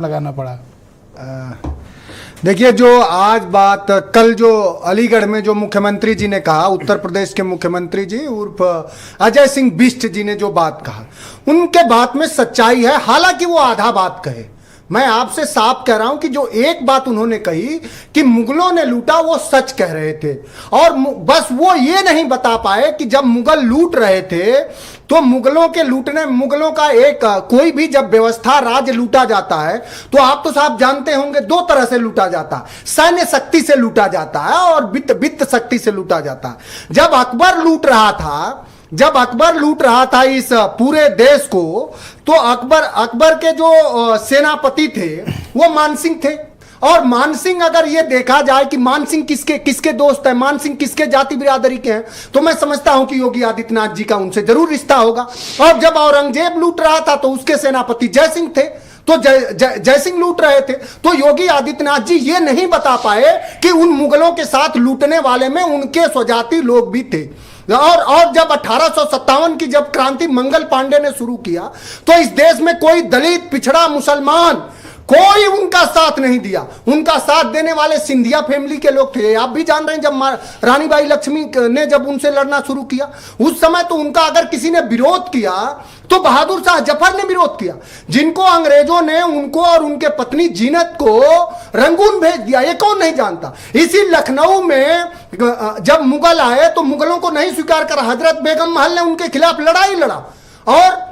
लगाना पड़ा। देखिए, जो आज बात कल जो अलीगढ़ में जो मुख्यमंत्री जी ने कहा, उत्तर प्रदेश के मुख्यमंत्री जी उर्फ अजय सिंह बिष्ट जी ने जो बात कहा, उनके बात में सच्चाई है। हालांकि वो आधा बात कहे, मैं आपसे साफ कह रहा हूं कि जो एक बात उन्होंने कही कि मुगलों ने लूटा, वो सच कह रहे थे। और बस वो ये नहीं बता पाए कि जब मुगल लूट रहे थे तो मुगलों के लूटने, मुगलों का एक कोई भी जब व्यवस्था राज्य लूटा जाता है तो आप तो साहब जानते होंगे, दो तरह से लूटा जाता है। सैन्य शक्ति से लूटा जाता है और वित्त शक्ति से लूटा जाता है। जब अकबर लूट रहा था इस पूरे देश को, तो अकबर के जो सेनापति थे वो मानसिंह थे। और मानसिंह, अगर ये देखा जाए कि मानसिंह किसके दोस्त है, मानसिंह किसके जाति बिरादरी के हैं, तो मैं समझता हूं कि योगी आदित्यनाथ जी का उनसे जरूर रिश्ता होगा। और जब औरंगजेब लूट रहा था तो उसके सेनापति जयसिंह थे, तो जयसिंह लूट रहे थे। तो योगी आदित्यनाथ जी ये नहीं बता पाए कि उन मुगलों के साथ लूटने वाले में उनके स्वजाति लोग भी थे। और जब 1857 की जब क्रांति मंगल पांडे ने शुरू किया तो इस देश में कोई दलित, पिछड़ा, मुसलमान कोई उनका साथ नहीं दिया। उनका साथ देने वाले सिंधिया फैमिली के लोग थे। आप भी जान रहे हैं, जब रानीबाई लक्ष्मी ने जब उनसे लड़ना शुरू किया उस समय तो उनका अगर किसी ने विरोध किया तो बहादुर शाह जफर ने विरोध किया, जिनको अंग्रेजों ने उनको और उनके पत्नी जीनत को रंगून भेज दिया। ये कौन नहीं जानता। इसी लखनऊ में जब मुगल आए तो मुगलों को नहीं स्वीकार करा, हजरत बेगम महल ने उनके खिलाफ लड़ाई लड़ा। और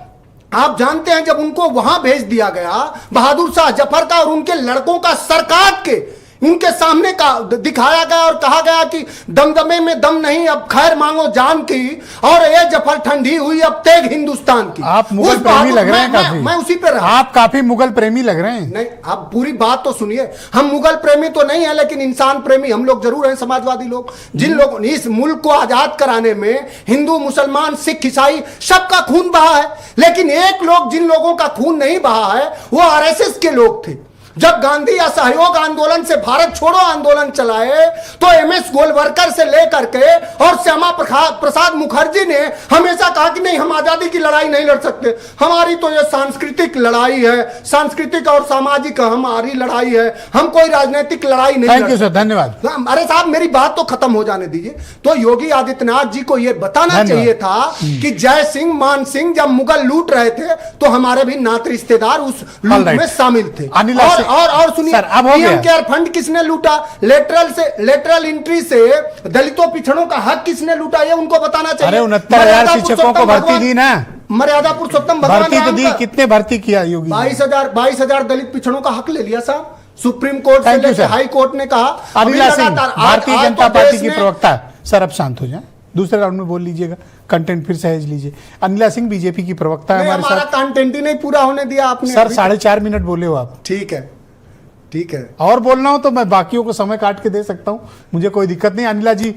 आप जानते हैं, जब उनको वहां भेज दिया गया बहादुर शाह जफर का और उनके लड़कों का सर काट के उनके सामने का दिखाया गया और कहा गया कि दमदमे में दम नहीं, अब खैर मांगो जान की, और ये जफर ठंडी हुई अब तेग हिंदुस्तान की। आप मुगल प्रेमी लग रहे हैं काफी। मैं उसी पे रहा। आप काफी मुगल प्रेमी लग रहे हैं। नहीं, आप पूरी बात तो सुनिए। हम मुगल प्रेमी तो नहीं है, लेकिन इंसान प्रेमी हम लोग जरूर हैं, समाजवादी लोग। जिन लोगों ने इस मुल्क को आजाद कराने में हिंदू, मुसलमान, सिख, ईसाई सबका खून बहा है, लेकिन एक लोग जिन लोगों का खून नहीं बहा है वो आरएसएस के लोग थे। जब गांधी असहयोग आंदोलन से भारत छोड़ो आंदोलन चलाए तो एमएस गोलवरकर से लेकर के और श्यामा प्रसाद मुखर्जी ने हमेशा कहा कि नहीं, हम आजादी की लड़ाई नहीं लड़ सकते, हमारी तो ये सांस्कृतिक लड़ाई है, सांस्कृतिक और सामाजिक हमारी लड़ाई है, हम कोई राजनीतिक लड़ाई नहीं। थैंक यू सर, धन्यवाद। अरे साहब, मेरी बात तो खत्म हो जाने दीजिए। तो योगी आदित्यनाथ जी को यह बताना चाहिए था कि जय सिंह, मान सिंह जब मुगल लूट रहे थे तो हमारे भी नाते रिश्तेदार उस लूट में शामिल थे। और सुनिए, पीएम केयर फंड किसने लूटा, लेटरल एंट्री से दलितों, पिछड़ों का हक किसने लूटा, ये उनको बताना चाहिए। अरे 69,000 शिक्षकों को भर्ती दी ना, मर्यादा पुरुषोत्तम भर्ती तो दी, कितने भर्ती किया योगी? 22,000 दलित पिछड़ों का हक ले लिया साहब। सुप्रीम कोर्ट से लेकर हाई कोर्ट ने कहा। अनिला सिंह, भारतीय जनता पार्टी की प्रवक्ता। सर अब शांत हो जाए, दूसरे राउंड में बोल लीजिएगा, कंटेंट फिर सहेज लीजिए। अनिला सिंह बीजेपी की प्रवक्ता है हमारे साथ। कंटेंट ही नहीं पूरा होने दिया आपने सर। 4.5 मिनट बोले हो आप। ठीक है। और बोलना हो तो मैं बाकियों को समय काट के दे सकता हूं, मुझे कोई दिक्कत नहीं। अनिला जी